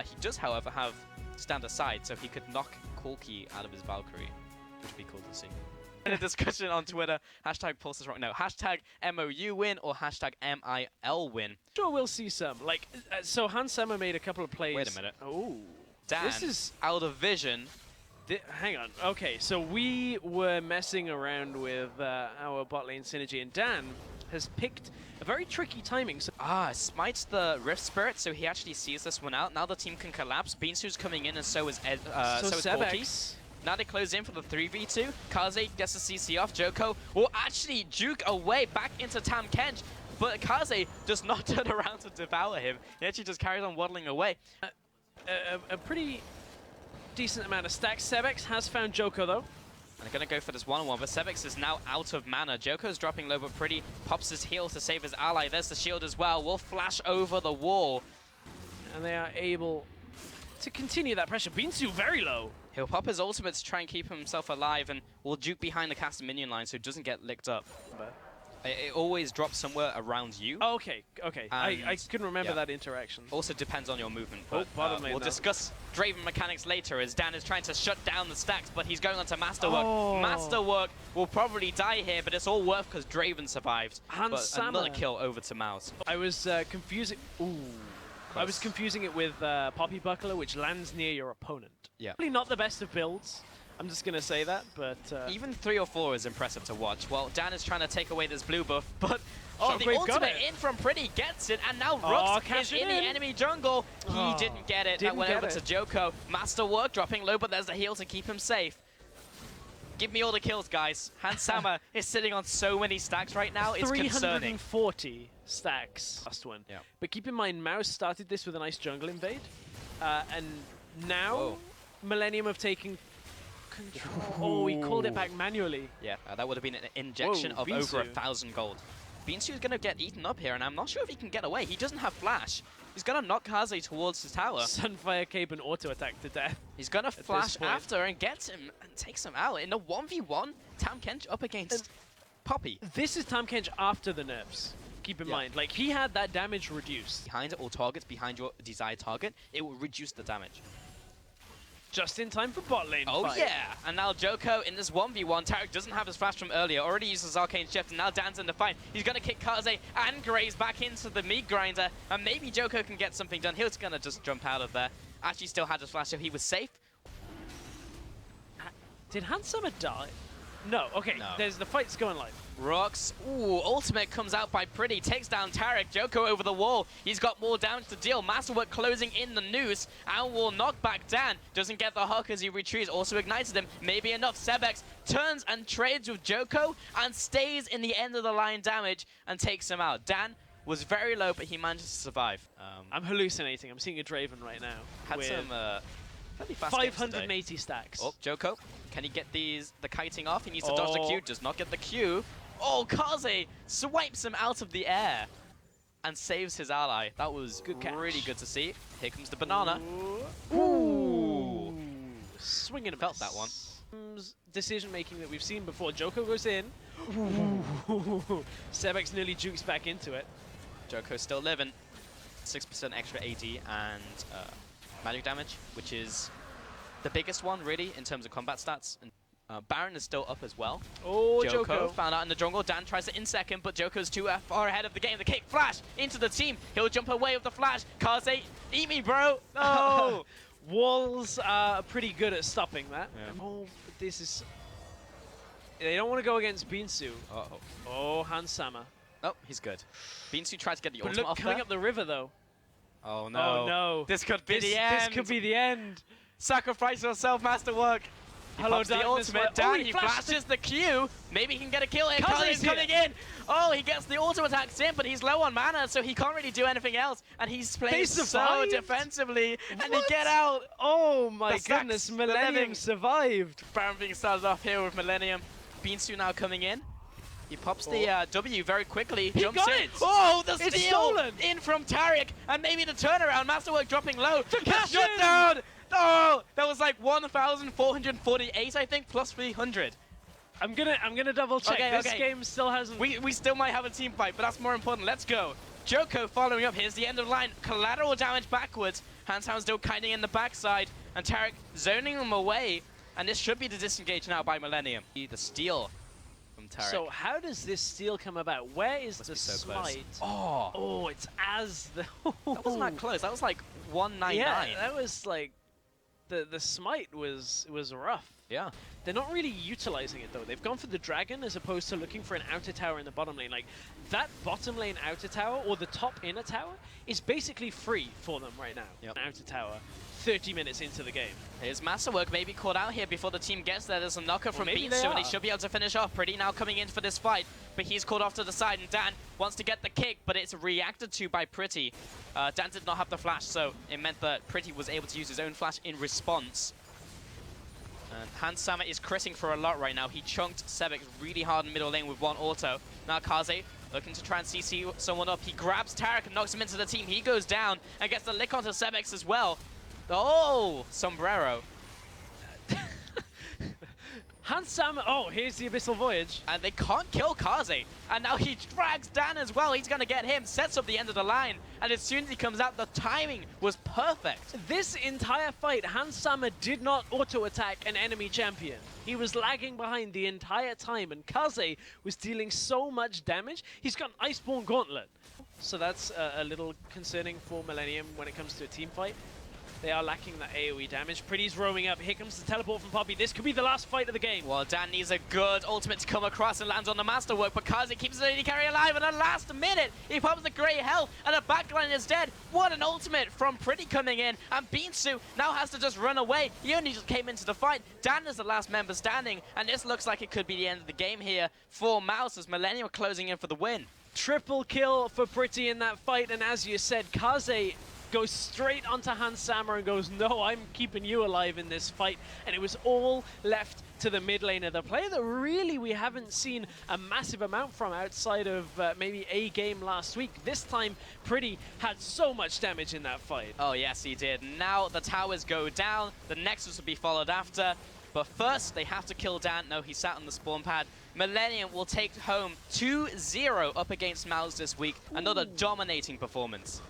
He does, however, have stand aside, so he could knock Corki out of his Valkyrie, which would be cool to see. In a discussion on Twitter, hashtag Pulse is wrong. No, hashtag MOU win or hashtag MIL win. Sure, we'll see some. Like, so Hans Sama made a couple of plays. Wait a minute. Oh, Dan, this is out of vision. Hang on. Okay, so we were messing around with our bot lane synergy, and Dan has picked a very tricky timing. So Smites the Rift Spirit, so he actually sees this one out. Now the team can collapse. Beansu's coming in, and so is Sebekx. Now they close in for the 3v2. Kaze gets the CC off. Djoko will actually juke away back into Tahm Kench, but Kaze does not turn around to devour him. He actually just carries on waddling away. A pretty decent amount of stacks. Sebekx has found Djoko though. And they're going to go for this one-on-one, but Sebekx is now out of mana. Djoko's dropping low, but Pretty pops his heal to save his ally. There's the shield as well. Will flash over the wall. And they are able to continue that pressure. Beansu very low. He'll pop his ultimate to try and keep himself alive, and will juke behind the caster minion line so it doesn't get licked up. It always drops somewhere around you. Oh, okay. I couldn't remember that interaction. Also depends on your movement, but we'll now. discuss Draven mechanics later as Dan is trying to shut down the stacks, but he's going on to Masterwork. Masterwork will probably die here, but it's all worth because Draven survived. But another kill over to Mouse. I was confusing. I was confusing it with Poppy Buckler, which lands near your opponent. Yeah. Probably not the best of builds. I'm just going to say that, but... Even 3 or 4 is impressive to watch. Well, Dan is trying to take away this blue buff, but the ultimate in from Pretty gets it, and now rhuckz is in the enemy jungle. He didn't get it. That went over to Djoko. Masterwork dropping low, but there's the heal to keep him safe. Give me all the kills, guys. Hans Sama is sitting on so many stacks right now, it's concerning. 340 stacks last one. Yeah. But keep in mind, Mouse started this with a nice jungle invade, and now Millenium have taken control. Oh, he called it back manually. Yeah, that would have been an injection of over 1,000 gold. Beansu is going to get eaten up here, and I'm not sure if he can get away. He doesn't have flash. He's going to knock Kaze towards his tower. Sunfire Cape and auto attack to death. He's going to flash after and gets him and takes him out. In a 1v1, Tahm Kench up against Poppy. This is Tahm Kench after the nerfs. Keep in mind, like, he had that damage reduced. Behind all targets, behind your desired target, it will reduce the damage. Just in time for bot lane fight. Yeah! And now Djoko in this 1v1. Tarik doesn't have his flash from earlier. Already used his Arcane Shift, and now Dan's in the fight. He's going to kick Kaze and Graze back into the meat grinder. And maybe Djoko can get something done. He's going to just jump out of there. Actually still had his flash, so he was safe. Did Hans Sama die? No. Okay, there's the fight's going live. rhuckz. Ooh, ultimate comes out by Pretty. Takes down Tarik. Djoko over the wall. He's got more damage to deal. Masterwork closing in the noose. And will knock back Dan. Doesn't get the hook as he retreats. Also ignited him. Maybe enough. Sebekx turns and trades with Djoko and stays in the end of the line damage and takes him out. Dan was very low, but he manages to survive. I'm hallucinating. I'm seeing a Draven right now. Had some fairly fast 580 stacks. Oh, Djoko. Can he get the kiting off? He needs to dodge the Q. Does not get the Q. Oh, Kaze swipes him out of the air and saves his ally. That was really good to see. Here comes the banana. Ooh. Swinging a Felt that one. Decision making that we've seen before. Djoko goes in. Sebekx nearly jukes back into it. Djoko's still living. 6% extra AD and magic damage, which is the biggest one, really, in terms of combat stats. And Baron is still up as well. Oh, Djoko found out in the jungle. Dan tries it in second, but Djoko's too far ahead of the game. The kick flash into the team. He'll jump away with the flash. Kaze, eat me, bro. No. Walls are pretty good at stopping that. Yeah. Oh, this is... They don't want to go against Beansu. Uh-oh. Oh, Hans Sama. Oh, he's good. Beansu tried to get the But ultimate look, off coming there. up the river, though. Oh, no. Oh, no. This could be the end. This could be the end. Sacrifice yourself, Masterwork. Hello, the ultimate down. He flashes the Q. Maybe he can get a kill here. Kaze's coming in. Oh, he gets the auto attacks in, but he's low on mana, so he can't really do anything else. And he's playing so defensively. And he get out. Oh my goodness, Millenium survived. Baron being started off here with Millenium. Beansu now coming in. He pops the W very quickly. Jumps in. Oh, the steal in from Tarik. And maybe the turnaround. Masterwork dropping low. Shut down. Oh, that was like 1,448, I think, plus 300. I'm gonna double check. This game still hasn't. We still might have a team fight, but that's more important. Let's go. Djoko following up. Here's the end of the line. Collateral damage backwards. Hans still kiting in the backside, and Tarik zoning them away. And this should be the disengage now by Millenium. The steal from Tarik. So how does this steal come about? Where is the so smite? Oh. Oh, it's as the... That wasn't that close. That was like 199. Yeah, that was like... The smite was rough. Yeah. They're not really utilizing it, though. They've gone for the dragon as opposed to looking for an outer tower in the bottom lane. Like, that bottom lane outer tower, or the top inner tower, is basically free for them right now. Yep. An outer tower, 30 minutes into the game. Here's Masterwork maybe caught out here before the team gets there. There's a knocker from Beansu, and he should be able to finish off. Pretty now coming in for this fight, but he's caught off to the side, and Dan wants to get the kick, but it's reacted to by Pretty. Dan did not have the flash, so it meant that Pretty was able to use his own flash in response. And Hans is critting for a lot right now. He chunked Sebekx really hard in middle lane with one auto. Now Kaze looking to try and CC someone up. He grabs Tarik and knocks him into the team. He goes down and gets the lick onto Sebekx as well. Oh, sombrero. Hans, oh, here's the Abyssal Voyage. And they can't kill Kaze. And now he drags Dan as well. He's going to get him, sets up the end of the line. And as soon as he comes out, the timing was perfect. This entire fight, Hans did not auto-attack an enemy champion. He was lagging behind the entire time, and Kaze was dealing so much damage. He's got an Iceborne Gauntlet. So that's a little concerning for Millenium when it comes to a team fight. They are lacking that AoE damage. Pretty's roaming up. Here comes the teleport from Poppy. This could be the last fight of the game. Well, Dan needs a good ultimate to come across and lands on the Masterwork, but Kaze keeps the AD carry alive, and at the last minute, he pops the Grey Hell, and the backline is dead. What an ultimate from Pretty coming in, and Beansu now has to just run away. He only just came into the fight. Dan is the last member standing, and this looks like it could be the end of the game here for Mouse, as Millenium are closing in for the win. Triple kill for Pretty in that fight, and as you said, Kaze goes straight onto Hans and goes, no, I'm keeping you alive in this fight. And it was all left to the mid laner, the player that really we haven't seen a massive amount from outside of maybe a game last week. This time, Pretty had so much damage in that fight. Oh, yes, he did. Now the towers go down. The Nexus will be followed after. But first, they have to kill Dan. No, he sat on the spawn pad. Millenium will take home 2-0 up against Mouse this week. Another dominating performance.